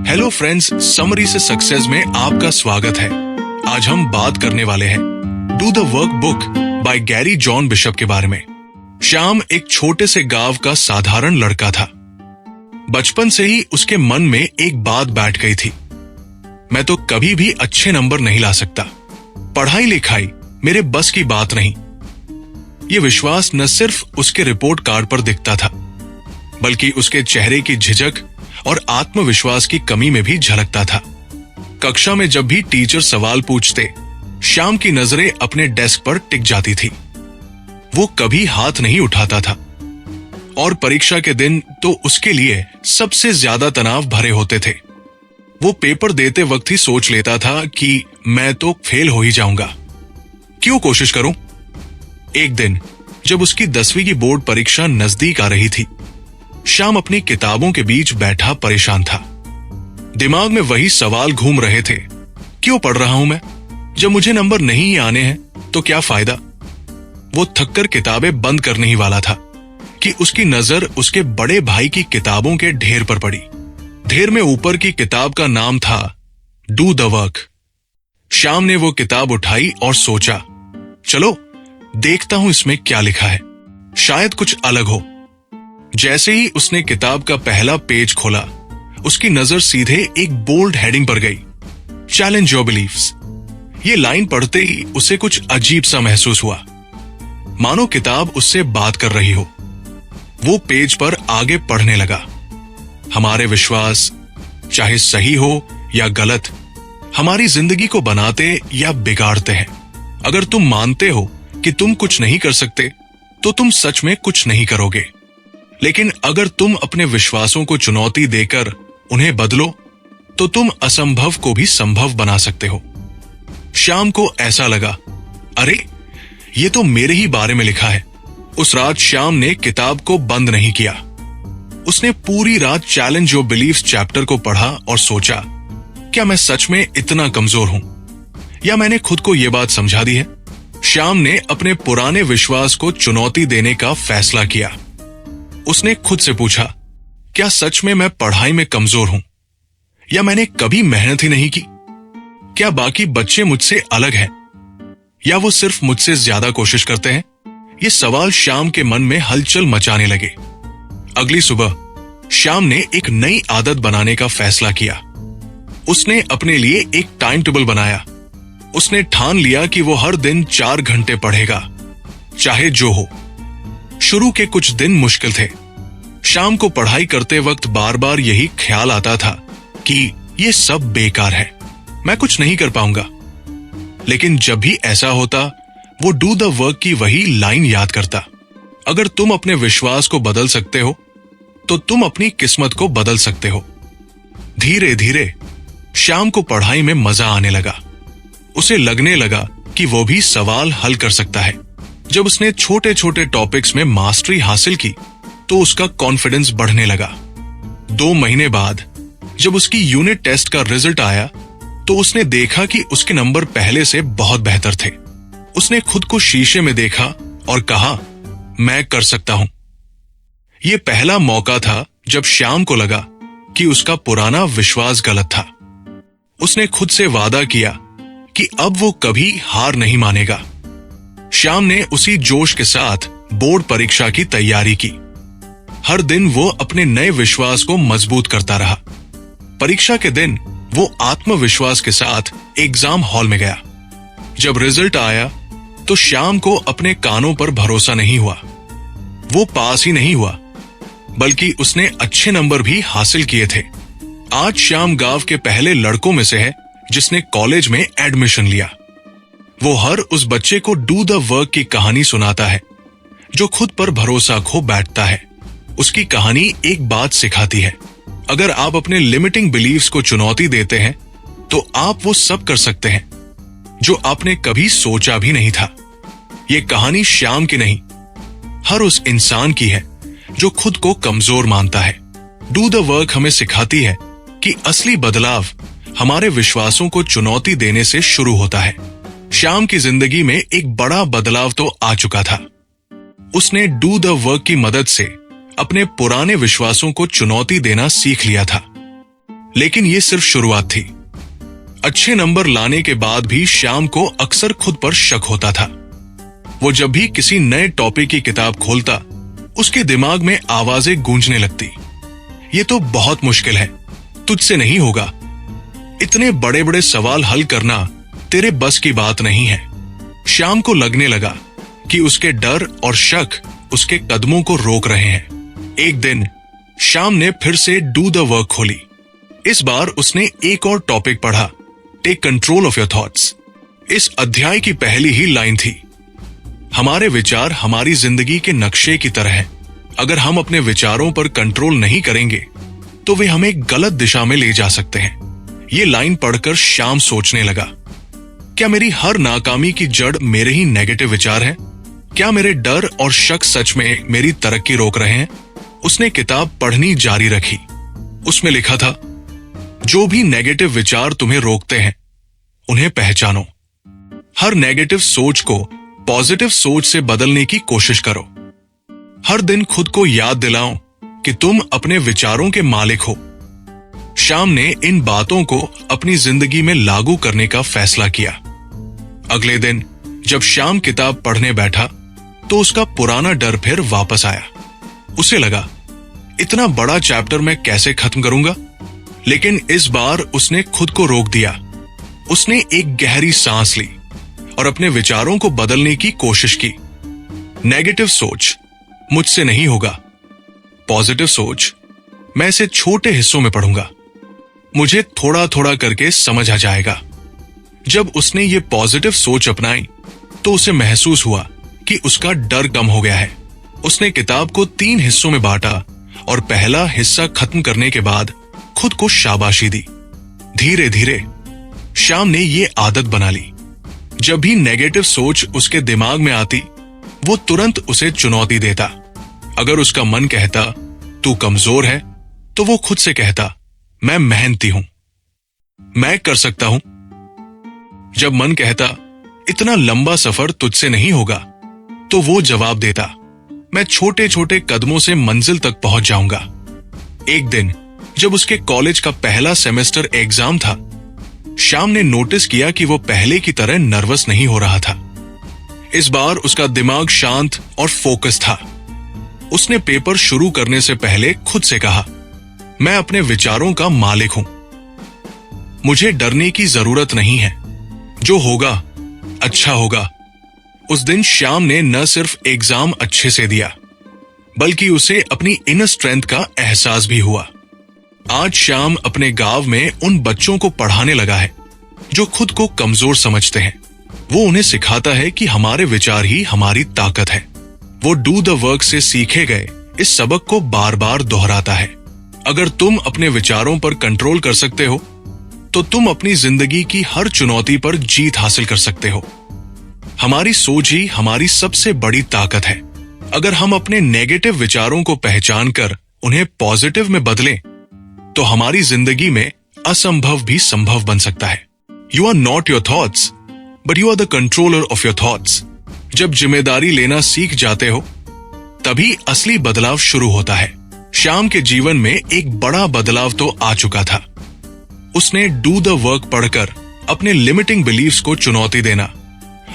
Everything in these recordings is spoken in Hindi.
हेलो फ्रेंड्स, समरी से सक्सेस में आपका स्वागत है। आज हम बात करने वाले हैं do the work book by Gary John bishop के बारे में। श्याम एक छोटे से गांव का साधारण लड़का था। बचपन से ही उसके मन में एक बात बैठ गई थी, मैं तो कभी भी अच्छे नंबर नहीं ला सकता, पढ़ाई लिखाई मेरे बस की बात नहीं। ये विश्वास न सिर्फ उसके रिपोर्ट कार्ड पर दिखता था, बल्कि उसके चेहरे की झिझक और आत्मविश्वास की कमी में भी झलकता था। कक्षा में जब भी टीचर सवाल पूछते, श्याम की नजरें अपने डेस्क पर टिक जाती थी। वो कभी हाथ नहीं उठाता था और परीक्षा के दिन तो उसके लिए सबसे ज्यादा तनाव भरे होते थे। वो पेपर देते वक्त ही सोच लेता था कि मैं तो फेल हो ही जाऊंगा, क्यों कोशिश करूं। एक दिन जब उसकी 10वीं की बोर्ड परीक्षा नजदीक आ रही थी, श्याम अपनी किताबों के बीच बैठा परेशान था। दिमाग में वही सवाल घूम रहे थे, क्यों पढ़ रहा हूं मैं, जब मुझे नंबर नहीं ही आने हैं तो क्या फायदा। वो थककर किताबें बंद करने ही वाला था कि उसकी नजर उसके बड़े भाई की किताबों के ढेर पर पड़ी। ढेर में ऊपर की किताब का नाम था डू द वर्क। श्याम ने वो किताब उठाई और सोचा, चलो देखता हूं इसमें क्या लिखा है, शायद कुछ अलग हो। जैसे ही उसने किताब का पहला पेज खोला, उसकी नजर सीधे एक बोल्ड हेडिंग पर गई, चैलेंज योर बिलीफ्स। ये लाइन पढ़ते ही उसे कुछ अजीब सा महसूस हुआ, मानो किताब उससे बात कर रही हो। वो पेज पर आगे पढ़ने लगा, हमारे विश्वास चाहे सही हो या गलत, हमारी जिंदगी को बनाते या बिगाड़ते हैं। अगर तुम मानते हो कि तुम कुछ नहीं कर सकते, तो तुम सच में कुछ नहीं करोगे। लेकिन अगर तुम अपने विश्वासों को चुनौती देकर उन्हें बदलो, तो तुम असंभव को भी संभव बना सकते हो। श्याम को ऐसा लगा, अरे ये तो मेरे ही बारे में लिखा है। उस रात श्याम ने किताब को बंद नहीं किया। उसने पूरी रात चैलेंज योर बिलीफ्स चैप्टर को पढ़ा और सोचा, क्या मैं सच में इतना कमजोर हूं, या मैंने खुद को यह बात समझा दी है। श्याम ने अपने पुराने विश्वास को चुनौती देने का फैसला किया। उसने खुद से पूछा, क्या सच में मैं पढ़ाई में कमजोर हूं, या मैंने कभी मेहनत ही नहीं की। क्या बाकी बच्चे मुझसे अलग हैं, या वो सिर्फ मुझसे ज्यादा कोशिश करते हैं। ये सवाल श्याम के मन में हलचल मचाने लगे। अगली सुबह श्याम ने एक नई आदत बनाने का फैसला किया। उसने अपने लिए एक टाइम टेबल बनाया। उसने ठान लिया कि वो हर दिन 4 घंटे पढ़ेगा, चाहे जो हो। शुरू के कुछ दिन मुश्किल थे। शाम को पढ़ाई करते वक्त बार बार यही ख्याल आता था कि ये सब बेकार है, मैं कुछ नहीं कर पाऊंगा। लेकिन जब भी ऐसा होता, वो डू द वर्क की वही लाइन याद करता, अगर तुम अपने विश्वास को बदल सकते हो, तो तुम अपनी किस्मत को बदल सकते हो। धीरे धीरे श्याम को पढ़ाई में मजा आने लगा। उसे लगने लगा कि वो भी सवाल हल कर सकता है। जब उसने छोटे छोटे टॉपिक्स में मास्टरी हासिल की, तो उसका कॉन्फिडेंस बढ़ने लगा। 2 महीने बाद जब उसकी यूनिट टेस्ट का रिजल्ट आया, तो उसने देखा कि उसके नंबर पहले से बहुत बेहतर थे। उसने खुद को शीशे में देखा और कहा, मैं कर सकता हूं। यह पहला मौका था जब श्याम को लगा कि उसका पुराना विश्वास गलत था। उसने खुद से वादा किया कि अब वो कभी हार नहीं मानेगा। श्याम ने उसी जोश के साथ बोर्ड परीक्षा की तैयारी की। हर दिन वो अपने नए विश्वास को मजबूत करता रहा। परीक्षा के दिन वो आत्मविश्वास के साथ एग्जाम हॉल में गया। जब रिजल्ट आया, तो श्याम को अपने कानों पर भरोसा नहीं हुआ। वो पास ही नहीं हुआ, बल्कि उसने अच्छे नंबर भी हासिल किए थे। आज श्याम गांव के पहले लड़कों में से है जिसने कॉलेज में एडमिशन लिया। वो हर उस बच्चे को डू द वर्क की कहानी सुनाता है जो खुद पर भरोसा खो बैठता है। उसकी कहानी एक बात सिखाती है, अगर आप अपने लिमिटिंग बिलीव्स को चुनौती देते हैं, तो आप वो सब कर सकते हैं जो आपने कभी सोचा भी नहीं था। ये कहानी श्याम की नहीं, हर उस इंसान की है जो खुद को कमजोर मानता है। डू द वर्क हमें सिखाती है कि असली बदलाव हमारे विश्वासों को चुनौती देने से शुरू होता है। श्याम की जिंदगी में एक बड़ा बदलाव तो आ चुका था। उसने डू द वर्क की मदद से अपने पुराने विश्वासों को चुनौती देना सीख लिया था। लेकिन ये सिर्फ शुरुआत थी। अच्छे नंबर लाने के बाद भी श्याम को अक्सर खुद पर शक होता था। वो जब भी किसी नए टॉपिक की किताब खोलता, उसके दिमाग में आवाजें गूंजने लगती। ये तो बहुत मुश्किल है, तुझसे नहीं होगा, इतने बड़े बड़े सवाल हल करना तेरे बस की बात नहीं है। श्याम को लगने लगा कि उसके डर और शक उसके कदमों को रोक रहे हैं। एक दिन श्याम ने फिर से डू द वर्क खोली। इस बार उसने एक और टॉपिक पढ़ा, take control of your thoughts. इस अध्याय की पहली ही लाइन थी, हमारे विचार हमारी जिंदगी के नक्शे की तरह हैं। अगर हम अपने विचारों पर कंट्रोल नहीं करेंगे तो वे हमें गलत दिशा में ले जा सकते हैं। ये लाइन पढ़कर श्याम सोचने लगा, क्या मेरी हर नाकामी की जड़ मेरे ही नेगेटिव विचार हैं? क्या मेरे डर और शक सच में मेरी तरक्की रोक रहे हैं? उसने किताब पढ़नी जारी रखी। उसमें लिखा था, जो भी नेगेटिव विचार तुम्हें रोकते हैं उन्हें पहचानो। हर नेगेटिव सोच को पॉजिटिव सोच से बदलने की कोशिश करो। हर दिन खुद को याद दिलाओ कि तुम अपने विचारों के मालिक हो। श्याम ने इन बातों को अपनी जिंदगी में लागू करने का फैसला किया। अगले दिन जब श्याम किताब पढ़ने बैठा तो उसका पुराना डर फिर वापस आया। उसे लगा, इतना बड़ा चैप्टर मैं कैसे खत्म करूंगा? लेकिन इस बार उसने खुद को रोक दिया। उसने एक गहरी सांस ली और अपने विचारों को बदलने की कोशिश की। नेगेटिव सोच, मुझसे नहीं होगा। पॉजिटिव सोच, मैं इसे छोटे हिस्सों में पढ़ूंगा, मुझे थोड़ा थोड़ा करके समझ आ जाएगा। जब उसने ये पॉजिटिव सोच अपनाई तो उसे महसूस हुआ कि उसका डर कम हो गया है। उसने किताब को 3 हिस्सों में बांटा और पहला हिस्सा खत्म करने के बाद खुद को शाबाशी दी। धीरे धीरे श्याम ने ये आदत बना ली, जब भी नेगेटिव सोच उसके दिमाग में आती वो तुरंत उसे चुनौती देता। अगर उसका मन कहता तू कमजोर है, तो वो खुद से कहता मैं मेहनती हूं, मैं कर सकता हूं। जब मन कहता इतना लंबा सफर तुझसे नहीं होगा, तो वो जवाब देता मैं छोटे छोटे कदमों से मंजिल तक पहुंच जाऊंगा। एक दिन जब उसके कॉलेज का पहला सेमेस्टर एग्जाम था, श्याम ने नोटिस किया कि वो पहले की तरह नर्वस नहीं हो रहा था। इस बार उसका दिमाग शांत और फोकस था। उसने पेपर शुरू करने से पहले खुद से कहा, मैं अपने विचारों का मालिक हूं, मुझे डरने की जरूरत नहीं है, जो होगा अच्छा होगा। उस दिन श्याम ने न सिर्फ एग्जाम अच्छे से दिया, बल्कि उसे अपनी इनर स्ट्रेंथ का एहसास भी हुआ। आज श्याम अपने गांव में उन बच्चों को पढ़ाने लगा है जो खुद को कमजोर समझते हैं। वो उन्हें सिखाता है कि हमारे विचार ही हमारी ताकत है। वो डू द वर्क से सीखे गए इस सबक को बार बार दोहराता है। अगर तुम अपने विचारों पर कंट्रोल कर सकते हो, तो तुम अपनी जिंदगी की हर चुनौती पर जीत हासिल कर सकते हो। हमारी सोच ही हमारी सबसे बड़ी ताकत है। अगर हम अपने नेगेटिव विचारों को पहचान कर उन्हें पॉजिटिव में बदलें, तो हमारी जिंदगी में असंभव भी संभव बन सकता है। You are not your thoughts, but you are the controller of your thoughts. जब जिम्मेदारी लेना सीख जाते हो, तभी असली बदलाव शुरू होता है। श्याम के जीवन में एक बड़ा बदलाव तो आ चुका था। उसने डू द वर्क पढ़कर अपने लिमिटिंग बिलीव्स को चुनौती देना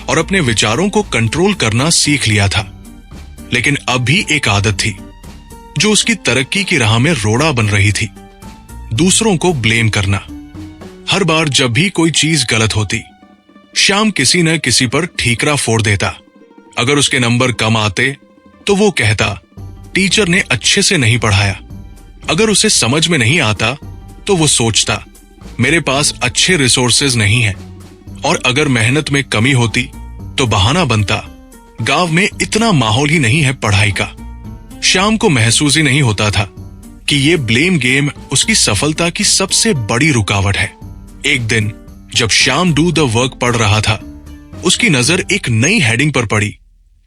और अपने विचारों को कंट्रोल करना सीख लिया था। लेकिन अब भी एक आदत थी जो उसकी तरक्की की राह में रोड़ा बन रही थी, दूसरों को ब्लेम करना। हर बार जब भी कोई चीज गलत होती, श्याम किसी न किसी पर ठीकरा फोड़ देता। अगर उसके नंबर कम आते तो वो कहता टीचर ने अच्छे से नहीं पढ़ाया। अगर उसे समझ में नहीं आता तो वो सोचता मेरे पास अच्छे रिसोर्सेज नहीं हैं। और अगर मेहनत में कमी होती तो बहाना बनता गांव में इतना माहौल ही नहीं है पढ़ाई का। श्याम को महसूस ही नहीं होता था कि ये ब्लेम गेम उसकी सफलता की सबसे बड़ी रुकावट है। एक दिन जब श्याम डू द वर्क पढ़ रहा था, उसकी नजर एक नई हेडिंग पर पड़ी,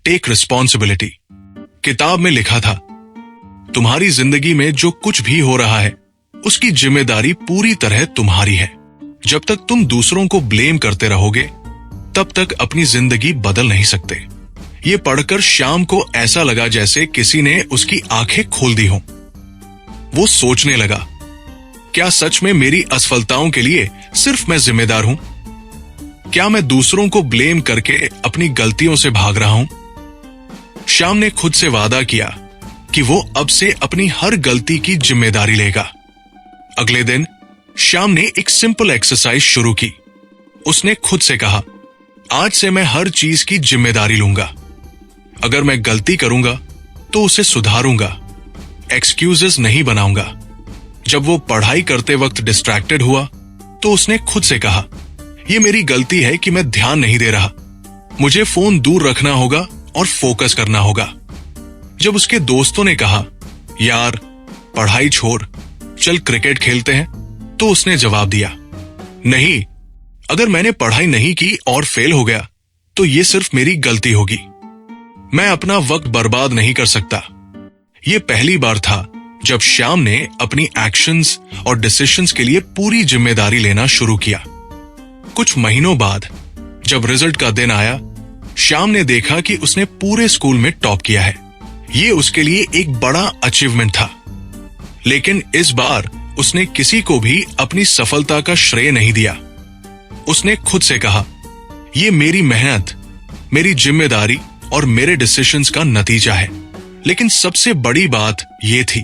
टेक रिस्पॉन्सिबिलिटी। किताब में लिखा था, तुम्हारी जिंदगी में जो कुछ भी हो रहा है उसकी जिम्मेदारी पूरी तरह तुम्हारी है। जब तक तुम दूसरों को ब्लेम करते रहोगे, तब तक अपनी जिंदगी बदल नहीं सकते। ये पढ़कर श्याम को ऐसा लगा जैसे किसी ने उसकी आंखें खोल दी हों। वो सोचने लगा, क्या सच में मेरी असफलताओं के लिए सिर्फ मैं जिम्मेदार हूं? क्या मैं दूसरों को ब्लेम करके अपनी गलतियों से भाग रहा हूं? श्याम ने खुद से वादा किया कि वो अब से अपनी हर गलती की जिम्मेदारी लेगा। अगले दिन श्याम ने एक सिंपल एक्सरसाइज शुरू की। उसने खुद से कहा, आज से मैं हर चीज की जिम्मेदारी लूंगा। अगर मैं गलती करूंगा तो उसे सुधारूंगा, एक्सक्यूजेस नहीं बनाऊंगा। जब वो पढ़ाई करते वक्त डिस्ट्रैक्टेड हुआ तो उसने खुद से कहा, यह मेरी गलती है कि मैं ध्यान नहीं दे रहा। मुझे फोन दूर रखना होगा और फोकस करना होगा। जब उसके दोस्तों ने कहा, यार पढ़ाई छोड़, चल क्रिकेट खेलते हैं, तो उसने जवाब दिया, नहीं, अगर मैंने पढ़ाई नहीं की और फेल हो गया तो ये सिर्फ मेरी गलती होगी। मैं अपना वक्त बर्बाद नहीं कर सकता। यह पहली बार था जब श्याम ने अपनी एक्शंस और डिसीजंस के लिए पूरी जिम्मेदारी लेना शुरू किया। कुछ महीनों बाद जब रिजल्ट का दिन आया, श्याम ने देखा कि उसने पूरे स्कूल में टॉप किया है। यह उसके लिए एक बड़ा अचीवमेंट था। लेकिन इस बार उसने किसी को भी अपनी सफलता का श्रेय नहीं दिया। उसने खुद से कहा, यह मेरी मेहनत, मेरी जिम्मेदारी और मेरे डिसीजंस का नतीजा है। लेकिन सबसे बड़ी बात यह थी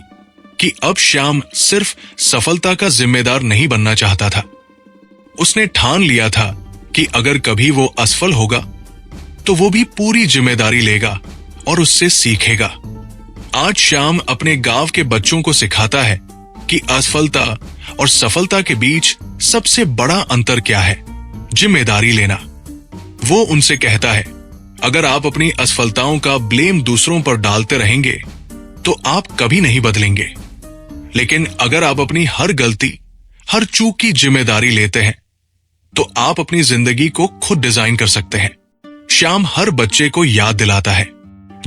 कि अब श्याम सिर्फ सफलता का जिम्मेदार नहीं बनना चाहता था। उसने ठान लिया था कि अगर कभी वो असफल होगा तो वो भी पूरी जिम्मेदारी लेगा और उससे सीखेगा। आज श्याम अपने गांव के बच्चों को सिखाता है कि असफलता और सफलता के बीच सबसे बड़ा अंतर क्या है, जिम्मेदारी लेना। वो उनसे कहता है, अगर आप अपनी असफलताओं का ब्लेम दूसरों पर डालते रहेंगे तो आप कभी नहीं बदलेंगे। लेकिन अगर आप अपनी हर गलती, हर चूक की जिम्मेदारी लेते हैं तो आप अपनी जिंदगी को खुद डिजाइन कर सकते हैं। श्याम हर बच्चे को याद दिलाता है,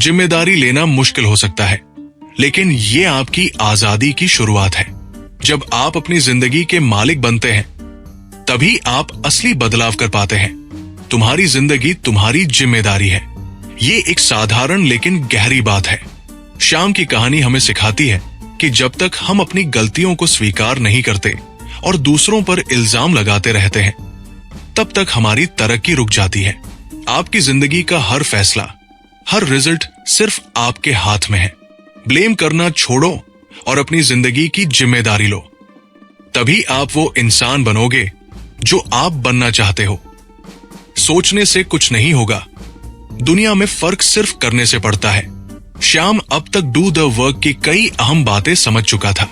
जिम्मेदारी लेना मुश्किल हो सकता है, लेकिन ये आपकी आजादी की शुरुआत है। जब आप अपनी जिंदगी के मालिक बनते हैं तभी आप असली बदलाव कर पाते हैं। तुम्हारी जिंदगी तुम्हारी जिम्मेदारी है। ये एक साधारण लेकिन गहरी बात है। श्याम की कहानी हमें सिखाती है कि जब तक हम अपनी गलतियों को स्वीकार नहीं करते और दूसरों पर इल्जाम लगाते रहते हैं, तब तक हमारी तरक्की रुक जाती है। आपकी जिंदगी का हर फैसला, हर रिजल्ट सिर्फ आपके हाथ में है। ब्लेम करना छोड़ो और अपनी जिंदगी की जिम्मेदारी लो। तभी आप वो इंसान बनोगे जो आप बनना चाहते हो। सोचने से कुछ नहीं होगा, दुनिया में फर्क सिर्फ करने से पड़ता है। श्याम अब तक डू द वर्क की कई अहम बातें समझ चुका था।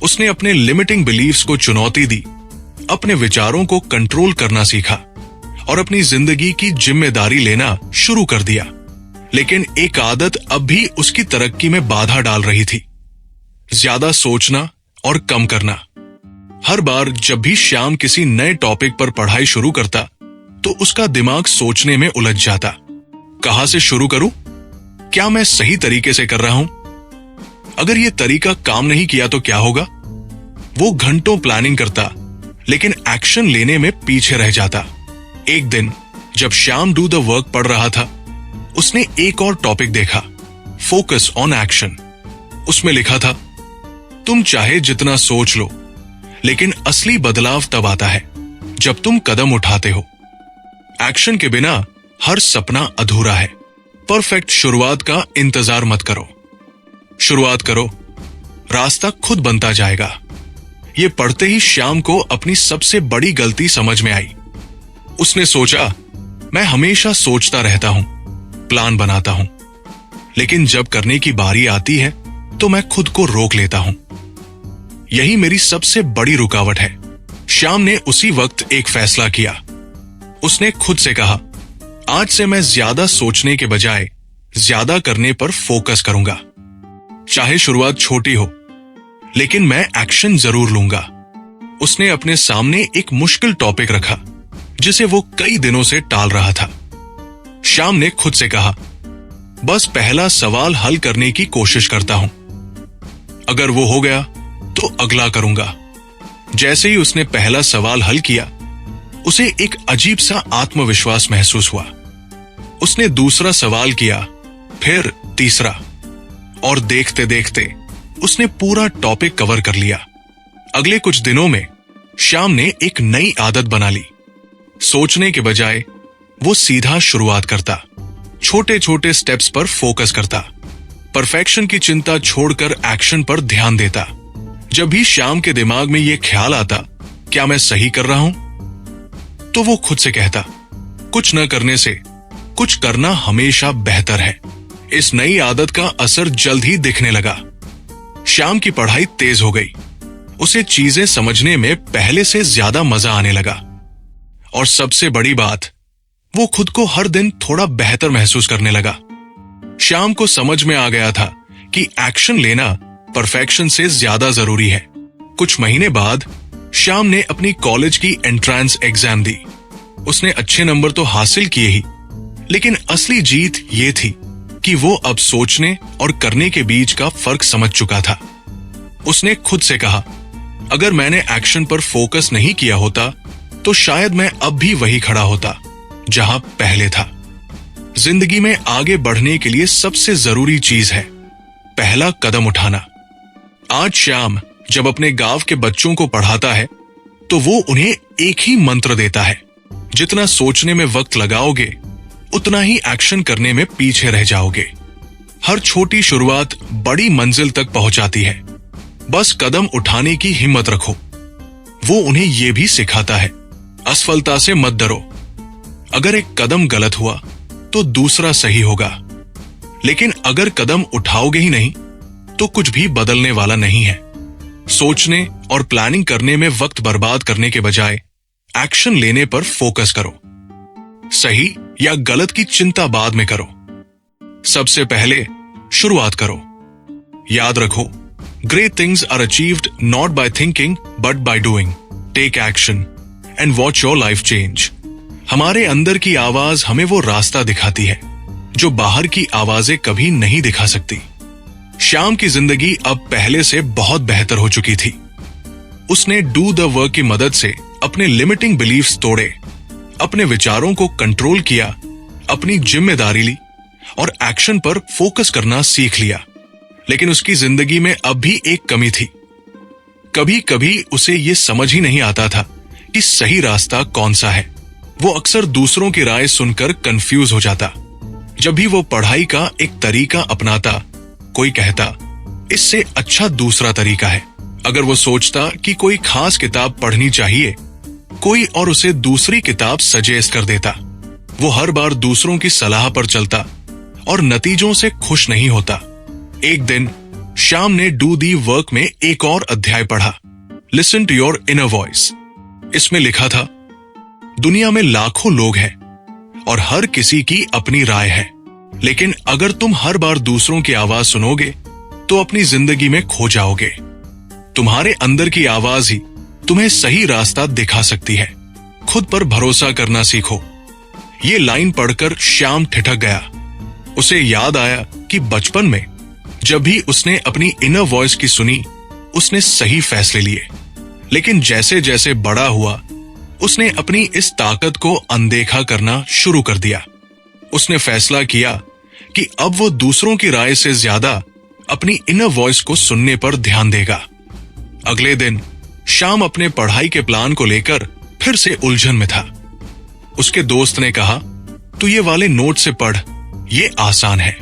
उसने अपने लिमिटिंग बिलीव्स को चुनौती दी, अपने विचारों को कंट्रोल करना सीखा और अपनी जिंदगी की जिम्मेदारी लेना शुरू कर दिया। लेकिन एक आदत अब भी उसकी तरक्की में बाधा डाल रही थी, ज्यादा सोचना और कम करना। हर बार जब भी श्याम किसी नए टॉपिक पर पढ़ाई शुरू करता तो उसका दिमाग सोचने में उलझ जाता। कहां से शुरू करूं? क्या मैं सही तरीके से कर रहा हूं? अगर यह तरीका काम नहीं किया तो क्या होगा? वो घंटों प्लानिंग करता लेकिन एक्शन लेने में पीछे रह जाता। एक दिन जब श्याम डू द वर्क पढ़ रहा था, उसने एक और टॉपिक देखा, फोकस ऑन एक्शन। उसमें लिखा था, तुम चाहे जितना सोच लो, लेकिन असली बदलाव तब आता है जब तुम कदम उठाते हो। एक्शन के बिना हर सपना अधूरा है। परफेक्ट शुरुआत का इंतजार मत करो, शुरुआत करो, रास्ता खुद बनता जाएगा। ये पढ़ते ही श्याम को अपनी सबसे बड़ी गलती समझ में आई। उसने सोचा, मैं हमेशा सोचता रहता हूं, प्लान बनाता हूं, लेकिन जब करने की बारी आती है तो मैं खुद को रोक लेता हूं। यही मेरी सबसे बड़ी रुकावट है। श्याम ने उसी वक्त एक फैसला किया। उसने खुद से कहा, आज से मैं ज्यादा सोचने के बजाय ज्यादा करने पर फोकस करूंगा। चाहे शुरुआत छोटी हो, लेकिन मैं एक्शन जरूर लूंगा। उसने अपने सामने एक मुश्किल टॉपिक रखा जिसे वो कई दिनों से टाल रहा था। श्याम ने खुद से कहा, बस पहला सवाल हल करने की कोशिश करता हूं, अगर वो हो गया तो अगला करूंगा। जैसे ही उसने पहला सवाल हल किया, उसे एक अजीब सा आत्मविश्वास महसूस हुआ। उसने दूसरा सवाल किया, फिर तीसरा, और देखते देखते उसने पूरा टॉपिक कवर कर लिया। अगले कुछ दिनों में श्याम ने एक नई आदत बना ली। सोचने के बजाय वो सीधा शुरुआत करता, छोटे छोटे स्टेप्स पर फोकस करता, परफेक्शन की चिंता छोड़कर एक्शन पर ध्यान देता। जब भी श्याम के दिमाग में ये ख्याल आता, क्या मैं सही कर रहा हूं, तो वो खुद से कहता, कुछ न करने से कुछ करना हमेशा बेहतर है। इस नई आदत का असर जल्द ही दिखने लगा। श्याम की पढ़ाई तेज हो गई, उसे चीजें समझने में पहले से ज्यादा मजा आने लगा। और सबसे बड़ी बात, वो खुद को हर दिन थोड़ा बेहतर महसूस करने लगा। श्याम को समझ में आ गया था कि एक्शन लेना परफेक्शन से ज्यादा जरूरी है। कुछ महीने बाद श्याम ने अपनी कॉलेज की एंट्रेंस एग्जाम दी। उसने अच्छे नंबर तो हासिल किए ही, लेकिन असली जीत ये थी कि वो अब सोचने और करने के बीच का फर्क समझ चुका था। उसने खुद से कहा, अगर मैंने एक्शन पर फोकस नहीं किया होता तो शायद मैं अब भी वही खड़ा होता जहां पहले था। जिंदगी में आगे बढ़ने के लिए सबसे जरूरी चीज है पहला कदम उठाना। आज श्याम जब अपने गांव के बच्चों को पढ़ाता है तो वो उन्हें एक ही मंत्र देता है, जितना सोचने में वक्त लगाओगे उतना ही एक्शन करने में पीछे रह जाओगे। हर छोटी शुरुआत बड़ी मंजिल तक पहुंचाती है, बस कदम उठाने की हिम्मत रखो। वो उन्हें यह भी सिखाता है, असफलता से मत डरो। अगर एक कदम गलत हुआ तो दूसरा सही होगा, लेकिन अगर कदम उठाओगे ही नहीं तो कुछ भी बदलने वाला नहीं है। सोचने और प्लानिंग करने में वक्त बर्बाद करने के बजाय एक्शन लेने पर फोकस करो। सही या गलत की चिंता बाद में करो, सबसे पहले शुरुआत करो। याद रखो, great things are achieved not by thinking but by doing. Take action and watch your life change. हमारे अंदर की आवाज हमें वो रास्ता दिखाती है जो बाहर की आवाजें कभी नहीं दिखा सकती। श्याम की जिंदगी अब पहले से बहुत बेहतर हो चुकी थी। उसने डू द वर्क की मदद से अपने लिमिटिंग बिलीफ्स तोड़े, अपने विचारों को कंट्रोल किया, अपनी जिम्मेदारी ली और एक्शन पर फोकस करना सीख लिया। लेकिन उसकी जिंदगी में अब भी एक कमी थी। कभी कभी उसे यह समझ ही नहीं आता था कि सही रास्ता कौन सा है। वो अक्सर दूसरों की राय सुनकर कंफ्यूज हो जाता। जब भी वो पढ़ाई का एक तरीका अपनाता, कोई कहता, इससे अच्छा दूसरा तरीका है। अगर वो सोचता कि कोई खास किताब पढ़नी चाहिए, कोई और उसे दूसरी किताब सजेस्ट कर देता। वो हर बार दूसरों की सलाह पर चलता और नतीजों से खुश नहीं होता। एक दिन श्याम ने डू दी वर्क में एक और अध्याय पढ़ा, listen to your inner voice. इसमें लिखा था, दुनिया में लाखों लोग हैं और हर किसी की अपनी राय है, लेकिन अगर तुम हर बार दूसरों की आवाज सुनोगे तो अपनी जिंदगी में खो जाओगे। तुम्हारे अंदर की आवाज ही तुम्हें सही रास्ता दिखा सकती है। खुद पर भरोसा करना सीखो। ये लाइन पढ़कर श्याम ठिठक गया। उसे याद आया कि बचपन में जब भी उसने अपनी इनर वॉइस की सुनी, उसने सही फैसले लिए। लेकिन जैसे जैसे बड़ा हुआ, उसने अपनी इस ताकत को अनदेखा करना शुरू कर दिया। उसने फैसला किया कि अब वो दूसरों की राय से ज्यादा अपनी इनर वॉइस को सुनने पर ध्यान देगा। अगले दिन श्याम अपने पढ़ाई के प्लान को लेकर फिर से उलझन में था। उसके दोस्त ने कहा, तू ये वाले नोट से पढ़, ये आसान है।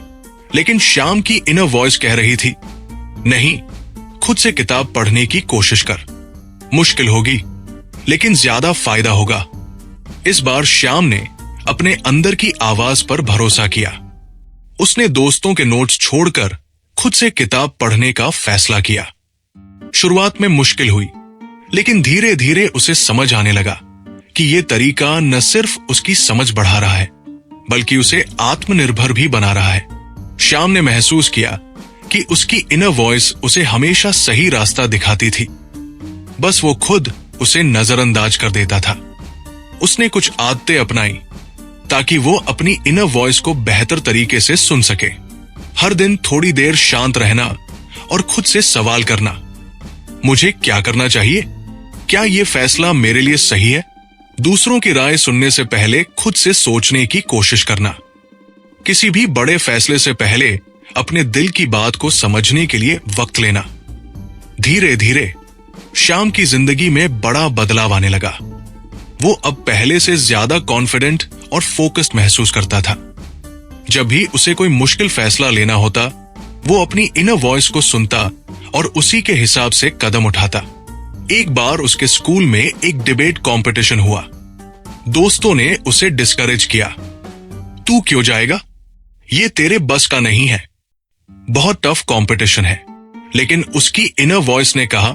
लेकिन श्याम की इनर वॉइस कह रही थी, नहीं, खुद से किताब पढ़ने की कोशिश कर। मुश्किल होगी लेकिन ज्यादा फायदा होगा। इस बार श्याम ने अपने अंदर की आवाज पर भरोसा किया। उसने दोस्तों के नोट्स छोड़कर खुद से किताब पढ़ने का फैसला किया। शुरुआत में मुश्किल हुई, लेकिन धीरे धीरे उसे समझ आने लगा कि यह तरीका न सिर्फ उसकी समझ बढ़ा रहा है, बल्कि उसे आत्मनिर्भर भी बना रहा है। श्याम ने महसूस किया कि उसकी इनर वॉइस उसे हमेशा सही रास्ता दिखाती थी, बस वो खुद उसे नजरअंदाज कर देता था। उसने कुछ आदतें अपनाई ताकि वो अपनी इनर वॉइस को बेहतर तरीके से सुन सके। हर दिन थोड़ी देर शांत रहना और खुद से सवाल करना, मुझे क्या करना चाहिए? क्या ये फैसला मेरे लिए सही है? दूसरों की राय सुनने से पहले खुद से सोचने की कोशिश करना। किसी भी बड़े फैसले से पहले अपने दिल की बात को समझने के लिए वक्त लेना। धीरे धीरे श्याम की जिंदगी में बड़ा बदलाव आने लगा। वो अब पहले से ज्यादा कॉन्फिडेंट और फोकस्ड महसूस करता था। जब भी उसे कोई मुश्किल फैसला लेना होता, वो अपनी इनर वॉइस को सुनता और उसी के हिसाब से कदम उठाता। एक बार उसके स्कूल में एक डिबेट कंपटीशन हुआ। दोस्तों ने उसे डिस्करेज किया। तू क्यों जाएगा? ये तेरे बस का नहीं है। बहुत टफ कंपटीशन है। लेकिन उसकी इनर वॉइस ने कहा,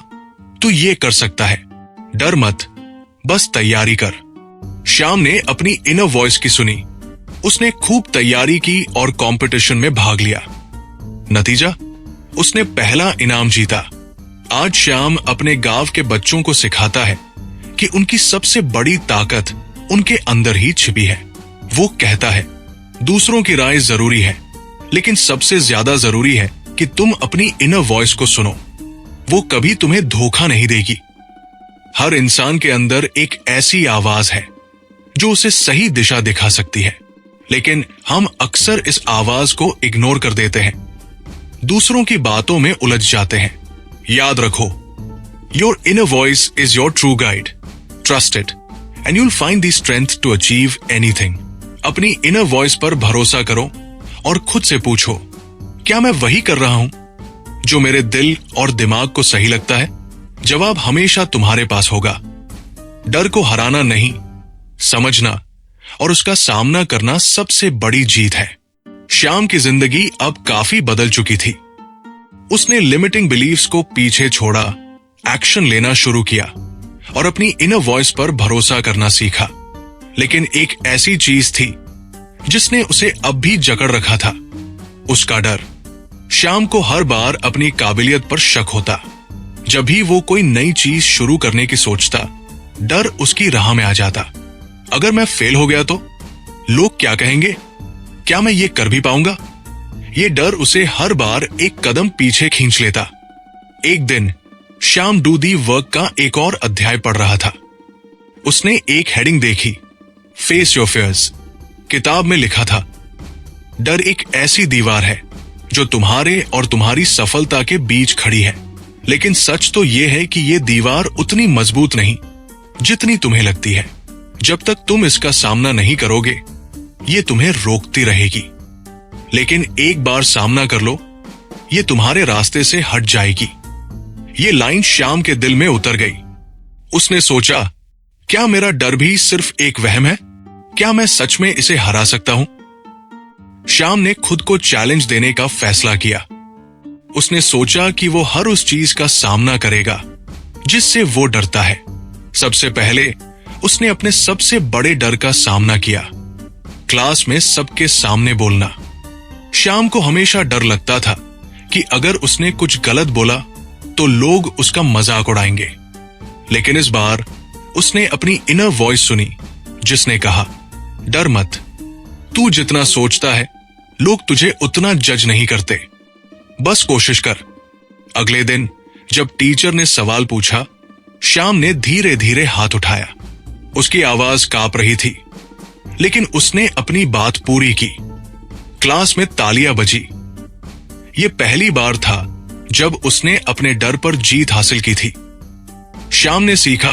तू ये कर सकता है, डर मत, बस तैयारी कर। श्याम ने अपनी इनर वॉइस की सुनी। उसने खूब तैयारी की और कंपटीशन में भाग लिया। नतीजा, उसने पहला इनाम जीता। आज श्याम अपने गांव के बच्चों को सिखाता है कि उनकी सबसे बड़ी ताकत उनके अंदर ही छिपी है। वो कहता है, दूसरों की राय जरूरी है, लेकिन सबसे ज्यादा जरूरी है कि तुम अपनी इनर वॉइस को सुनो। वो कभी तुम्हें धोखा नहीं देगी। हर इंसान के अंदर एक ऐसी आवाज है जो उसे सही दिशा दिखा सकती है, लेकिन हम अक्सर इस आवाज को इग्नोर कर देते हैं, दूसरों की बातों में उलझ जाते हैं। याद रखो, your inner voice is your true guide. Trust it and you'll find the strength to achieve anything. अपनी इनर वॉइस पर भरोसा करो और खुद से पूछो, क्या मैं वही कर रहा हूं जो मेरे दिल और दिमाग को सही लगता है? जवाब हमेशा तुम्हारे पास होगा। डर को हराना नहीं, समझना और उसका सामना करना सबसे बड़ी जीत है। श्याम की जिंदगी अब काफी बदल चुकी थी। उसने लिमिटिंग बिलीफ्स को पीछे छोड़ा, एक्शन लेना शुरू किया और अपनी इनर वॉइस पर भरोसा करना सीखा। लेकिन एक ऐसी चीज थी जिसने उसे अब भी जकड़ रखा था, उसका डर। श्याम को हर बार अपनी काबिलियत पर शक होता। जब भी वो कोई नई चीज शुरू करने की सोचता, डर उसकी राह में आ जाता। अगर मैं फेल हो गया तो? लोग क्या कहेंगे? क्या मैं ये कर भी पाऊंगा? ये डर उसे हर बार एक कदम पीछे खींच लेता। एक दिन श्याम डू दी वर्क का एक और अध्याय पढ़ रहा था। उसने एक हेडिंग देखी, फेस योर फियर्स। किताब में लिखा था, डर एक ऐसी दीवार है जो तुम्हारे और तुम्हारी सफलता के बीच खड़ी है। लेकिन सच तो यह है कि यह दीवार उतनी मजबूत नहीं जितनी तुम्हें लगती है। जब तक तुम इसका सामना नहीं करोगे, ये तुम्हें रोकती रहेगी। लेकिन एक बार सामना कर लो, ये तुम्हारे रास्ते से हट जाएगी। ये लाइन श्याम के दिल में उतर गई। उसने सोचा, क्या मेरा डर भी सिर्फ एक वहम है? क्या मैं सच में इसे हरा सकता हूं? श्याम ने खुद को चैलेंज देने का फैसला किया। उसने सोचा कि वो हर उस चीज का सामना करेगा जिससे वो डरता है। सबसे पहले उसने अपने सबसे बड़े डर का सामना किया, क्लास में सबके सामने बोलना। श्याम को हमेशा डर लगता था कि अगर उसने कुछ गलत बोला तो लोग उसका मजाक उड़ाएंगे। लेकिन इस बार उसने अपनी इनर वॉइस सुनी जिसने कहा, डर मत, तू जितना सोचता है लोग तुझे उतना जज नहीं करते, बस कोशिश कर। अगले दिन जब टीचर ने सवाल पूछा, श्याम ने धीरे धीरे हाथ उठाया। उसकी आवाज कांप रही थी, लेकिन उसने अपनी बात पूरी की। क्लास में तालियां बजी। यह पहली बार था जब उसने अपने डर पर जीत हासिल की थी। श्याम ने सीखा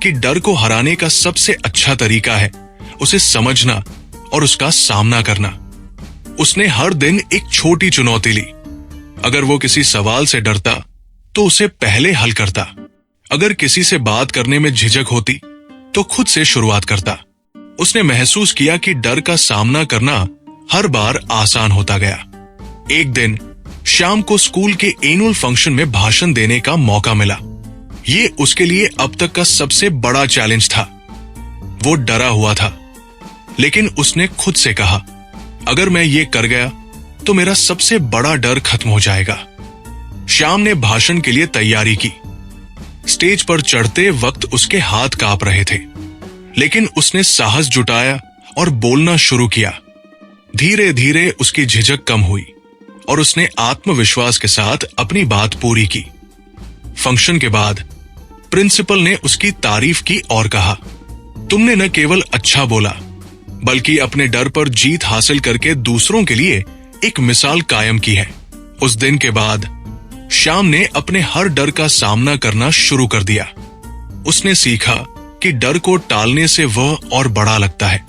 कि डर को हराने का सबसे अच्छा तरीका है उसे समझना और उसका सामना करना। उसने हर दिन एक छोटी चुनौती ली। अगर वो किसी सवाल से डरता तो उसे पहले हल करता। अगर किसी से बात करने में झिझक होती तो खुद से शुरुआत करता। उसने महसूस किया कि डर का सामना करना हर बार आसान होता गया। एक दिन श्याम को स्कूल के एनुअल फंक्शन में भाषण देने का मौका मिला। ये उसके लिए अब तक का सबसे बड़ा चैलेंज था। वो डरा हुआ था, लेकिन उसने खुद से कहा, अगर मैं ये कर गया तो मेरा सबसे बड़ा डर खत्म हो जाएगा। श्याम ने भाषण के लिए तैयारी की। स्टेज पर चढ़ते वक्त उसके हाथ कांप रहे थे, लेकिन उसने साहस जुटाया और बोलना शुरू किया। धीरे धीरे उसकी झिझक कम हुई और उसने आत्मविश्वास के साथ अपनी बात पूरी की। फंक्शन के बाद प्रिंसिपल ने उसकी तारीफ की और कहा, तुमने न केवल अच्छा बोला, बल्कि अपने डर पर जीत हासिल करके दूसरों के लिए एक मिसाल कायम की है। उस दिन के बाद श्याम ने अपने हर डर का सामना करना शुरू कर दिया। उसने सीखा कि डर को टालने से वह और बड़ा लगता है,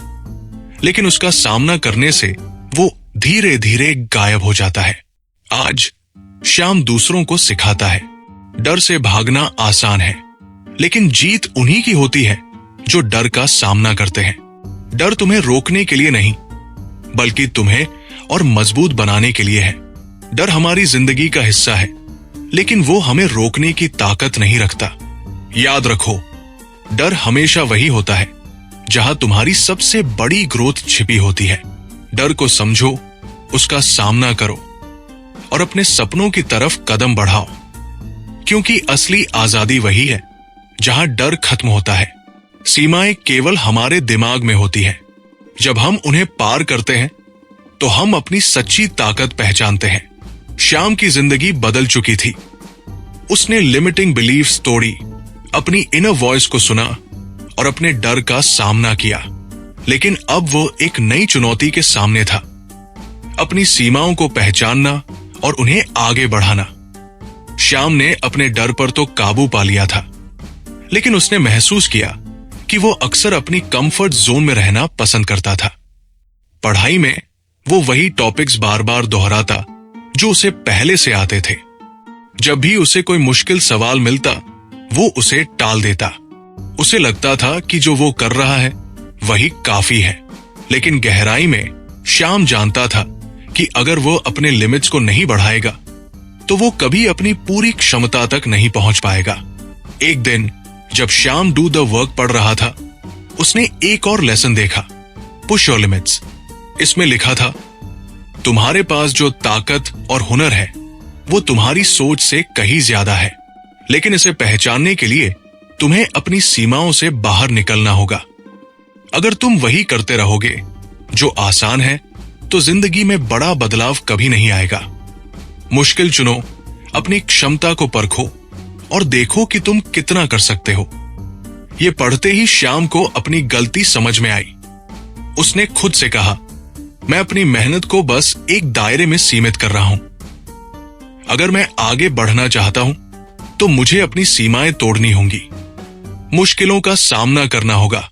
लेकिन उसका सामना करने से वो धीरे धीरे गायब हो जाता है। आज श्याम दूसरों को सिखाता है, डर से भागना आसान है, लेकिन जीत उन्हीं की होती है जो डर का सामना करते हैं। डर तुम्हें रोकने के लिए नहीं, बल्कि तुम्हें और मजबूत बनाने के लिए है। डर हमारी जिंदगी का हिस्सा है, लेकिन वो हमें रोकने की ताकत नहीं रखता। याद रखो, डर हमेशा वही होता है जहां तुम्हारी सबसे बड़ी ग्रोथ छिपी होती है। डर को समझो, उसका सामना करो और अपने सपनों की तरफ कदम बढ़ाओ, क्योंकि असली आजादी वही है जहां डर खत्म होता है। सीमाएं केवल हमारे दिमाग में होती हैं। जब हम उन्हें पार करते हैं तो हम अपनी सच्ची ताकत पहचानते हैं। श्याम की जिंदगी बदल चुकी थी। उसने लिमिटिंग बिलीफ्स तोड़ी, अपनी इनर वॉइस को सुना और अपने डर का सामना किया। लेकिन अब वो एक नई चुनौती के सामने था, अपनी सीमाओं को पहचानना और उन्हें आगे बढ़ाना। श्याम ने अपने डर पर तो काबू पा लिया था, लेकिन उसने महसूस किया कि वो अक्सर अपनी कंफर्ट जोन में रहना पसंद करता था। पढ़ाई में वो वही टॉपिक्स बार बार दोहराता जो उसे पहले से आते थे। जब भी उसे कोई मुश्किल सवाल मिलता, वो उसे टाल देता। उसे लगता था कि जो वो कर रहा है वही काफी है, लेकिन गहराई में श्याम जानता था कि अगर वो अपने लिमिट्स को नहीं बढ़ाएगा तो वो कभी अपनी पूरी क्षमता तक नहीं पहुंच पाएगा। एक दिन जब श्याम डू द वर्क पढ़ रहा था, उसने एक और लेसन देखा, पुश योर लिमिट्स। इसमें लिखा था, तुम्हारे पास जो ताकत और हुनर है वो तुम्हारी सोच से कहीं ज्यादा है, लेकिन इसे पहचानने के लिए तुम्हें अपनी सीमाओं से बाहर निकलना होगा। अगर तुम वही करते रहोगे जो आसान है, तो जिंदगी में बड़ा बदलाव कभी नहीं आएगा। मुश्किल चुनो, अपनी क्षमता को परखो और देखो कि तुम कितना कर सकते हो। ये पढ़ते ही श्याम को अपनी गलती समझ में आई। उसने खुद से कहा, मैं अपनी मेहनत को बस एक दायरे में सीमित कर रहा हूं। अगर मैं आगे बढ़ना चाहता हूं तो मुझे अपनी सीमाएं तोड़नी होंगी, मुश्किलों का सामना करना होगा।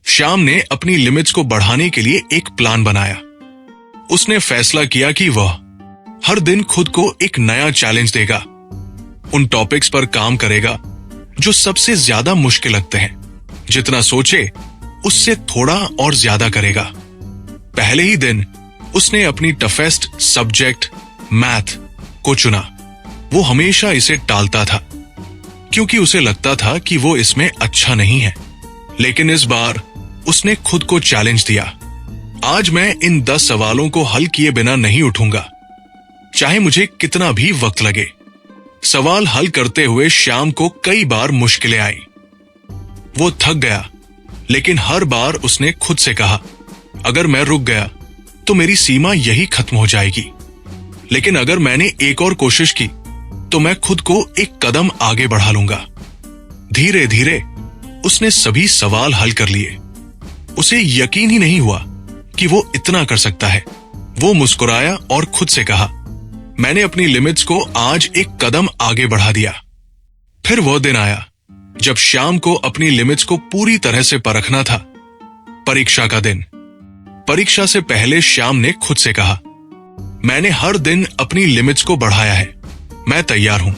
श्याम ने अपनी लिमिट्स को बढ़ाने के लिए एक प्लान बनाया। उसने फैसला किया कि वह हर दिन खुद को एक नया चैलेंज देगा, उन टॉपिक्स पर काम करेगा जो सबसे ज्यादा मुश्किल लगते हैं। जितना सोचे उससे थोड़ा और ज्यादा करेगा। पहले ही दिन उसने अपनी टफेस्ट सब्जेक्ट मैथ को चुना। वो हमेशा इसे टालता था क्योंकि उसे लगता था कि वो इसमें अच्छा नहीं है, लेकिन इस बार उसने खुद को चैलेंज दिया। आज मैं इन 10 सवालों को हल किए बिना नहीं उठूंगा, चाहे मुझे कितना भी वक्त लगे। सवाल हल करते हुए श्याम को कई बार मुश्किलें आई। वो थक गया, लेकिन हर बार उसने खुद से कहा, अगर मैं रुक गया तो मेरी सीमा यही खत्म हो जाएगी, लेकिन अगर मैंने एक और कोशिश की तो मैं खुद को एक कदम आगे बढ़ा लूंगा। धीरे धीरे उसने सभी सवाल हल कर लिए। उसे यकीन ही नहीं हुआ कि वो इतना कर सकता है। वो मुस्कुराया और खुद से कहा, मैंने अपनी लिमिट्स को आज एक कदम आगे बढ़ा दिया। फिर वो दिन आया जब श्याम को अपनी लिमिट्स को पूरी तरह से परखना था। परीक्षा का दिन। परीक्षा से पहले श्याम ने खुद से कहा, मैंने हर दिन अपनी लिमिट्स को बढ़ाया है, मैं तैयार हूं।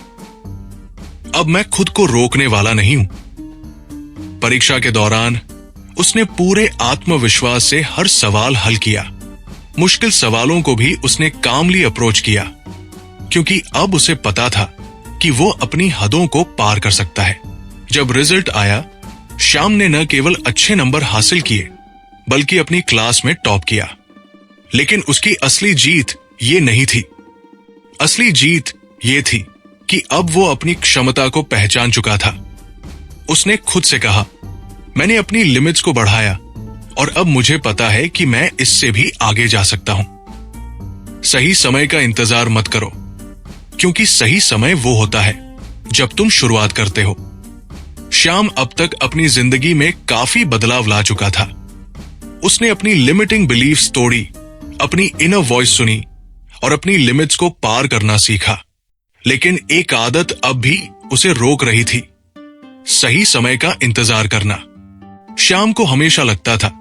अब मैं खुद को रोकने वाला नहीं हूं। परीक्षा के दौरान उसने पूरे आत्मविश्वास से हर सवाल हल किया। मुश्किल सवालों को भी उसने कामली अप्रोच किया, क्योंकि अब उसे पता था कि वो अपनी हदों को पार कर सकता है। जब रिजल्ट आया, श्याम ने न केवल अच्छे नंबर हासिल किए, बल्कि अपनी क्लास में टॉप किया। लेकिन उसकी असली जीत ये नहीं थी। असली जीत ये थी कि अब वो अपनी क्षमता को पहचान चुका था। उसने खुद से कहा, मैंने अपनी लिमिट्स को बढ़ाया और अब मुझे पता है कि मैं इससे भी आगे जा सकता हूं। सही समय का इंतजार मत करो, क्योंकि सही समय वो होता है जब तुम शुरुआत करते हो। श्याम अब तक अपनी जिंदगी में काफी बदलाव ला चुका था। उसने अपनी लिमिटिंग बिलीफ्स तोड़ी, अपनी इनर वॉइस सुनी और अपनी लिमिट्स को पार करना सीखा। लेकिन एक आदत अब भी उसे रोक रही थी, सही समय का इंतजार करना। श्याम को हमेशा लगता था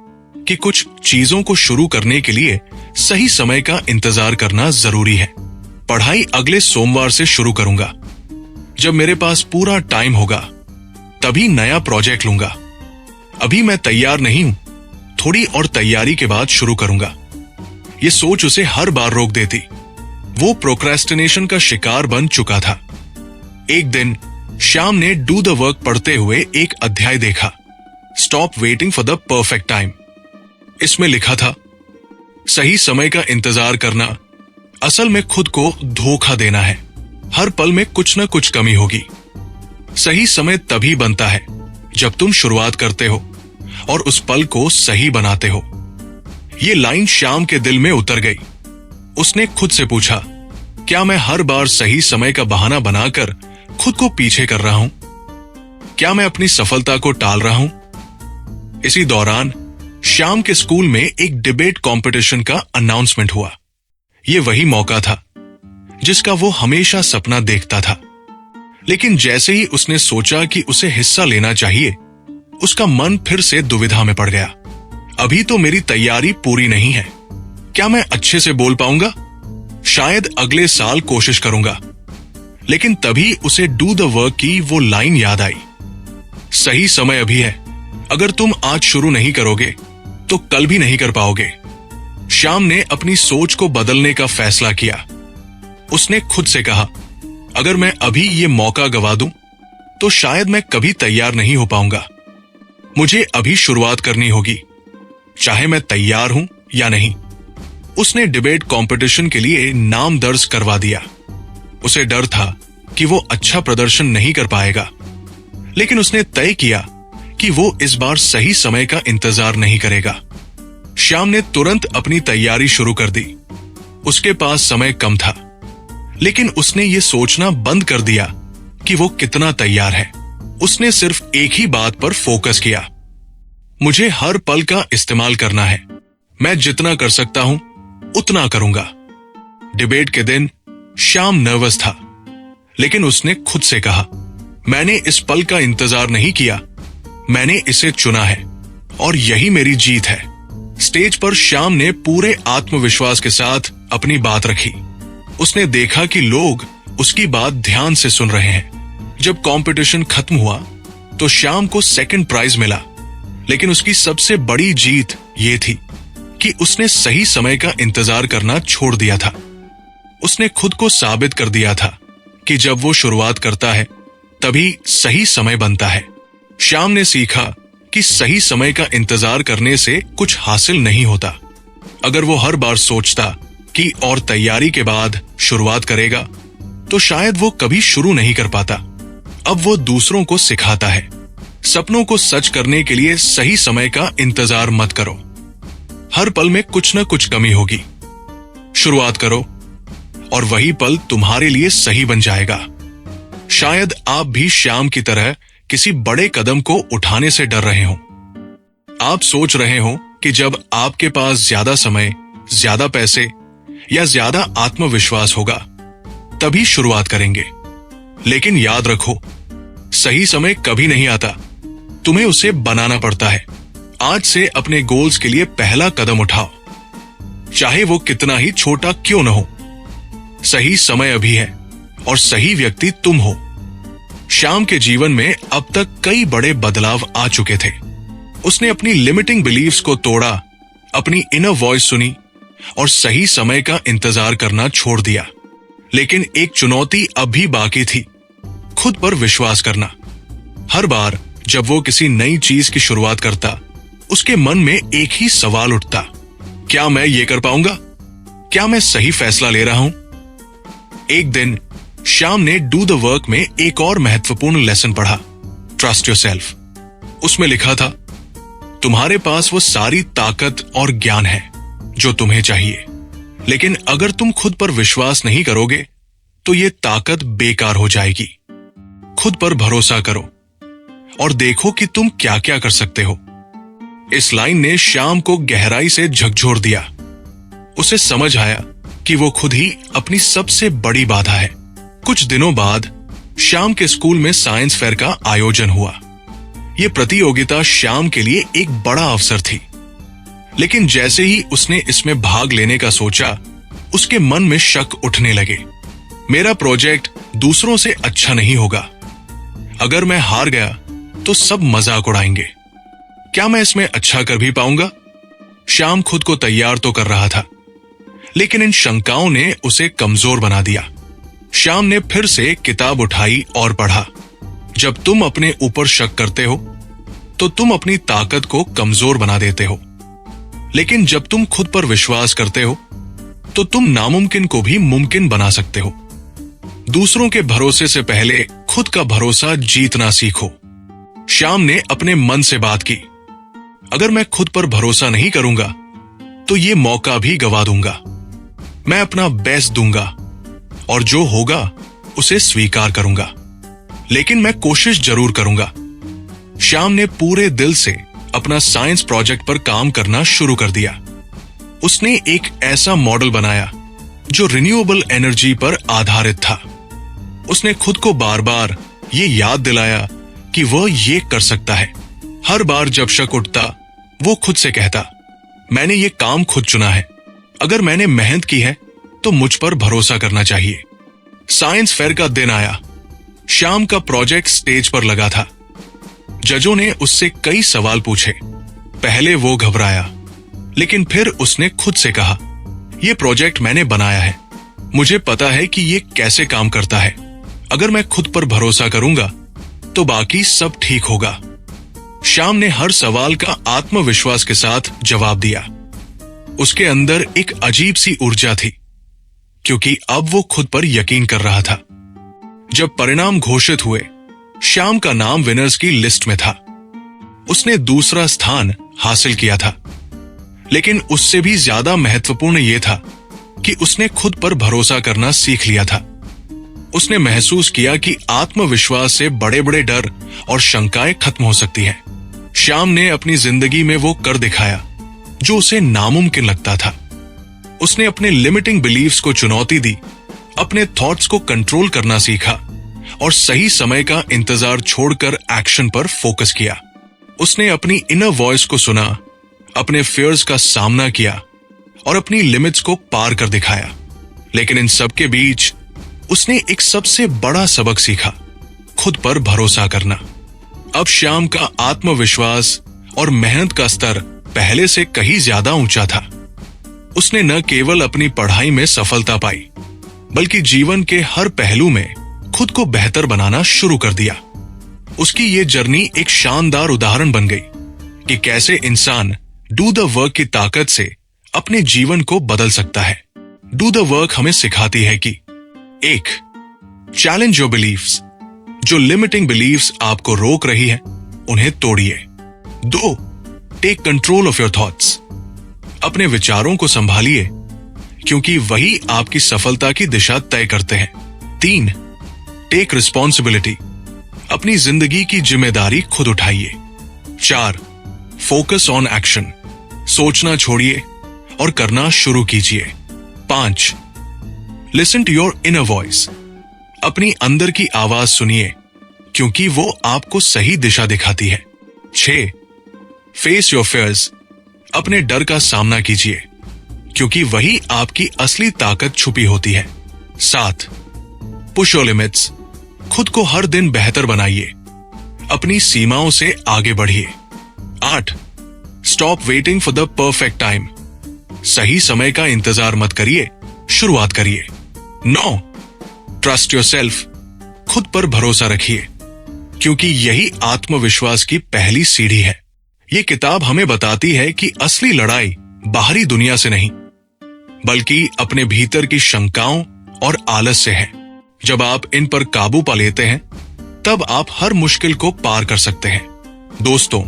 कि कुछ चीजों को शुरू करने के लिए सही समय का इंतजार करना जरूरी है। पढ़ाई अगले सोमवार से शुरू करूंगा। जब मेरे पास पूरा टाइम होगा तभी नया प्रोजेक्ट लूंगा। अभी मैं तैयार नहीं हूं, थोड़ी और तैयारी के बाद शुरू करूंगा। ये सोच उसे हर बार रोक देती। वो प्रोक्रेस्टिनेशन का शिकार बन चुका था। एक दिन श्याम ने डू द वर्क पढ़ते हुए एक अध्याय देखा, stop waiting for the perfect time. इसमें लिखा था, सही समय का इंतजार करना असल में खुद को धोखा देना है। हर पल में कुछ न कुछ कमी होगी। सही समय तभी बनता है जब तुम शुरुआत करते हो और उस पल को सही बनाते हो। ये लाइन श्याम के दिल में उतर गई। उसने खुद से पूछा, क्या मैं हर बार सही समय का बहाना बनाकर खुद को पीछे कर रहा हूं? क्या मैं अपनी सफलता को टाल रहा हूं? इसी दौरान श्याम के स्कूल में एक डिबेट कंपटीशन का अनाउंसमेंट हुआ। यह वही मौका था जिसका वो हमेशा सपना देखता था। लेकिन जैसे ही उसने सोचा कि उसे हिस्सा लेना चाहिए, उसका मन फिर से दुविधा में पड़ गया। अभी तो मेरी तैयारी पूरी नहीं है। क्या मैं अच्छे से बोल पाऊंगा? शायद अगले साल कोशिश करूंगा। लेकिन तभी उसे डू द वर्क की वो लाइन याद आई, सही समय अभी है। अगर तुम आज शुरू नहीं करोगे तो कल भी नहीं कर पाओगे। श्याम ने अपनी सोच को बदलने का फैसला किया। उसने खुद से कहा, अगर मैं अभी ये मौका गवा दूं तो शायद मैं कभी तैयार नहीं हो पाऊंगा। मुझे अभी शुरुआत करनी होगी, चाहे मैं तैयार हूं या नहीं। उसने डिबेट कंपटीशन के लिए नाम दर्ज करवा दिया। उसे डर था कि वो अच्छा प्रदर्शन नहीं कर पाएगा, लेकिन उसने तय किया कि वो इस बार सही समय का इंतजार नहीं करेगा। श्याम ने तुरंत अपनी तैयारी शुरू कर दी। उसके पास समय कम था, लेकिन उसने ये सोचना बंद कर दिया कि वो कितना तैयार है। उसने सिर्फ एक ही बात पर फोकस किया, मुझे हर पल का इस्तेमाल करना है। मैं जितना कर सकता हूं उतना करूंगा। डिबेट के दिन श्याम नर्वस था, लेकिन उसने खुद से कहा, मैंने इस पल का इंतजार नहीं किया, मैंने इसे चुना है और यही मेरी जीत है। स्टेज पर श्याम ने पूरे आत्मविश्वास के साथ अपनी बात रखी। उसने देखा कि लोग उसकी बात ध्यान से सुन रहे हैं। जब कंपटीशन खत्म हुआ तो श्याम को सेकंड प्राइज मिला, लेकिन उसकी सबसे बड़ी जीत ये थी कि उसने सही समय का इंतजार करना छोड़ दिया था। उसने खुद को साबित कर दिया था कि जब वो शुरुआत करता है तभी सही समय बनता है। श्याम ने सीखा कि सही समय का इंतजार करने से कुछ हासिल नहीं होता। अगर वो हर बार सोचता कि और तैयारी के बाद शुरुआत करेगा तो शायद वो कभी शुरू नहीं कर पाता। अब वो दूसरों को सिखाता है, सपनों को सच करने के लिए सही समय का इंतजार मत करो। हर पल में कुछ न कुछ कमी होगी। शुरुआत करो और वही पल तुम्हारे लिए सही बन जाएगा। शायद आप भी श्याम की तरह किसी बड़े कदम को उठाने से डर रहे हो। आप सोच रहे हो कि जब आपके पास ज्यादा समय, ज्यादा पैसे या ज्यादा आत्मविश्वास होगा तभी शुरुआत करेंगे। लेकिन याद रखो, सही समय कभी नहीं आता, तुम्हें उसे बनाना पड़ता है। आज से अपने गोल्स के लिए पहला कदम उठाओ, चाहे वो कितना ही छोटा क्यों न हो। सही समय अभी है और सही व्यक्ति तुम हो। श्याम के जीवन में अब तक कई बड़े बदलाव आ चुके थे। उसने अपनी लिमिटिंग बिलीव्स को तोड़ा, अपनी इनर वॉइस सुनी और सही समय का इंतजार करना छोड़ दिया। लेकिन एक चुनौती अब भी बाकी थी, खुद पर विश्वास करना। हर बार जब वो किसी नई चीज की शुरुआत करता, उसके मन में एक ही सवाल उठता, क्या मैं ये कर पाऊंगा? क्या मैं सही फैसला ले रहा हूं? एक दिन श्याम ने डू द वर्क में एक और महत्वपूर्ण लेसन पढ़ा, ट्रस्ट योरसेल्फ। उसमें लिखा था, तुम्हारे पास वो सारी ताकत और ज्ञान है जो तुम्हें चाहिए, लेकिन अगर तुम खुद पर विश्वास नहीं करोगे तो ये ताकत बेकार हो जाएगी। खुद पर भरोसा करो और देखो कि तुम क्या क्या कर सकते हो। इस लाइन ने श्याम को गहराई से झकझोर दिया। उसे समझ आया कि वो खुद ही अपनी सबसे बड़ी बाधा है। कुछ दिनों बाद श्याम के स्कूल में साइंस फेयर का आयोजन हुआ। यह प्रतियोगिता श्याम के लिए एक बड़ा अवसर थी, लेकिन जैसे ही उसने इसमें भाग लेने का सोचा, उसके मन में शक उठने लगे। मेरा प्रोजेक्ट दूसरों से अच्छा नहीं होगा। अगर मैं हार गया तो सब मजाक उड़ाएंगे। क्या मैं इसमें अच्छा कर भी पाऊंगा? श्याम खुद को तैयार तो कर रहा था, लेकिन इन शंकाओं ने उसे कमजोर बना दिया। श्याम ने फिर से किताब उठाई और पढ़ा। जब तुम अपने ऊपर शक करते हो तो तुम अपनी ताकत को कमजोर बना देते हो, लेकिन जब तुम खुद पर विश्वास करते हो तो तुम नामुमकिन को भी मुमकिन बना सकते हो। दूसरों के भरोसे से पहले खुद का भरोसा जीतना सीखो। श्याम ने अपने मन से बात की। अगर मैं खुद पर भरोसा नहीं करूंगा तो ये मौका भी गवा दूंगा। मैं अपना बेस्ट दूंगा और जो होगा उसे स्वीकार करूंगा, लेकिन मैं कोशिश जरूर करूंगा। श्याम ने पूरे दिल से अपना साइंस प्रोजेक्ट पर काम करना शुरू कर दिया। उसने एक ऐसा मॉडल बनाया जो रिन्यूएबल एनर्जी पर आधारित था। उसने खुद को बार बार ये याद दिलाया कि वह ये कर सकता है। हर बार जब शक उठता, वो खुद से कहता, मैंने ये काम खुद चुना है। अगर मैंने मेहनत की है तो मुझ पर भरोसा करना चाहिए। साइंस फेयर का दिन आया। श्याम का प्रोजेक्ट स्टेज पर लगा था। जजों ने उससे कई सवाल पूछे। पहले वो घबराया, लेकिन फिर उसने खुद से कहा, यह प्रोजेक्ट मैंने बनाया है। मुझे पता है कि यह कैसे काम करता है। अगर मैं खुद पर भरोसा करूंगा तो बाकी सब ठीक होगा। श्याम ने हर सवाल का आत्मविश्वास के साथ जवाब दिया। उसके अंदर एक अजीब सी ऊर्जा थी, क्योंकि अब वो खुद पर यकीन कर रहा था। जब परिणाम घोषित हुए, श्याम का नाम विनर्स की लिस्ट में था। उसने दूसरा स्थान हासिल किया था, लेकिन उससे भी ज्यादा महत्वपूर्ण यह था कि उसने खुद पर भरोसा करना सीख लिया था। उसने महसूस किया कि आत्मविश्वास से बड़े बड़े डर और शंकाएं खत्म हो सकती हैं। श्याम ने अपनी जिंदगी में वो कर दिखाया जो उसे नामुमकिन लगता था। उसने अपने लिमिटिंग बिलीव्स को चुनौती दी, अपने थॉट्स को कंट्रोल करना सीखा और सही समय का इंतजार छोड़कर एक्शन पर फोकस किया। उसने अपनी इनर वॉइस को सुना, अपने फियर्स का सामना किया और अपनी लिमिट्स को पार कर दिखाया। लेकिन इन सब के बीच उसने एक सबसे बड़ा सबक सीखा, खुद पर भरोसा करना। अब श्याम का आत्मविश्वास और मेहनत का स्तर पहले से कहीं ज्यादा ऊंचा था। उसने न केवल अपनी पढ़ाई में सफलता पाई, बल्कि जीवन के हर पहलू में खुद को बेहतर बनाना शुरू कर दिया। उसकी ये जर्नी एक शानदार उदाहरण बन गई कि कैसे इंसान डू द वर्क की ताकत से अपने जीवन को बदल सकता है। डू द वर्क हमें सिखाती है कि 1. Challenge your beliefs. जो लिमिटिंग बिलीव्स आपको रोक रही है, उन्हें तोड़िए। 2. Take control of your thoughts. अपने विचारों को संभालिए, क्योंकि वही आपकी सफलता की दिशा तय करते हैं। 3. Take responsibility. अपनी जिंदगी की जिम्मेदारी खुद उठाइए। 4. Focus on action. सोचना छोड़िए और करना शुरू कीजिए। 5. Listen to your inner voice. अपनी अंदर की आवाज सुनिए, क्योंकि वो आपको सही दिशा दिखाती है। 6. Face your fears. अपने डर का सामना कीजिए, क्योंकि वही आपकी असली ताकत छुपी होती है। 7. Push your limits. खुद को हर दिन बेहतर बनाइए, अपनी सीमाओं से आगे बढ़िए। 8. Stop waiting for the perfect time. सही समय का इंतजार मत करिए, शुरुआत करिए। 9. Trust yourself. खुद पर भरोसा रखिए, क्योंकि यही आत्मविश्वास की पहली सीढ़ी है। ये किताब हमें बताती है कि असली लड़ाई बाहरी दुनिया से नहीं, बल्कि अपने भीतर की शंकाओं और आलस से है। जब आप इन पर काबू पा लेते हैं, तब आप हर मुश्किल को पार कर सकते हैं। दोस्तों,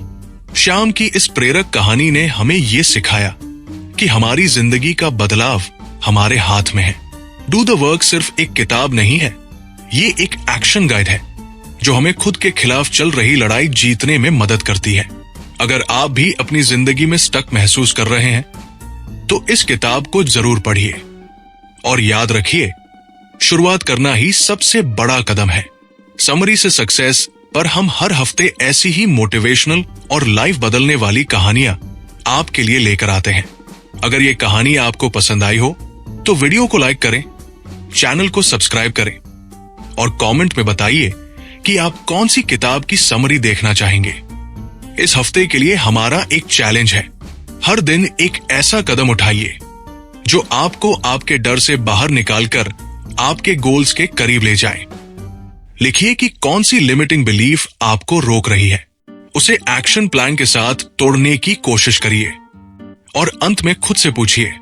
श्याम की इस प्रेरक कहानी ने हमें यह सिखाया कि हमारी जिंदगी का बदलाव हमारे हाथ में है। डू द वर्क सिर्फ एक किताब नहीं है, ये एक एक्शन गाइड है जो हमें खुद के खिलाफ चल रही लड़ाई जीतने में मदद करती है। अगर आप भी अपनी जिंदगी में स्टक महसूस कर रहे हैं, तो इस किताब को जरूर पढ़िए और याद रखिए, शुरुआत करना ही सबसे बड़ा कदम है। समरी से सक्सेस पर हम हर हफ्ते ऐसी ही मोटिवेशनल और लाइफ बदलने वाली कहानियां आपके लिए लेकर आते हैं। अगर ये कहानी आपको पसंद आई हो तो वीडियो को लाइक करें, चैनल को सब्सक्राइब करें और कमेंट में बताइए कि आप कौन सी किताब की समरी देखना चाहेंगे। इस हफ्ते के लिए हमारा एक चैलेंज है, हर दिन एक ऐसा कदम उठाइए जो आपको आपके डर से बाहर निकालकर आपके गोल्स के करीब ले जाए। लिखिए कि कौन सी लिमिटिंग बिलीफ आपको रोक रही है, उसे एक्शन प्लान के साथ तोड़ने की कोशिश करिए और अंत में खुद से पूछिए,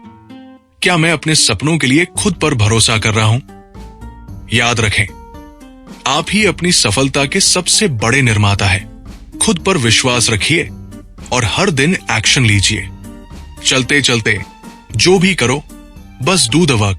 क्या मैं अपने सपनों के लिए खुद पर भरोसा कर रहा हूं? याद रखें, आप ही अपनी सफलता के सबसे बड़े निर्माता हैं। खुद पर विश्वास रखिए और हर दिन एक्शन लीजिए। चलते चलते जो भी करो, बस डू द वर्क।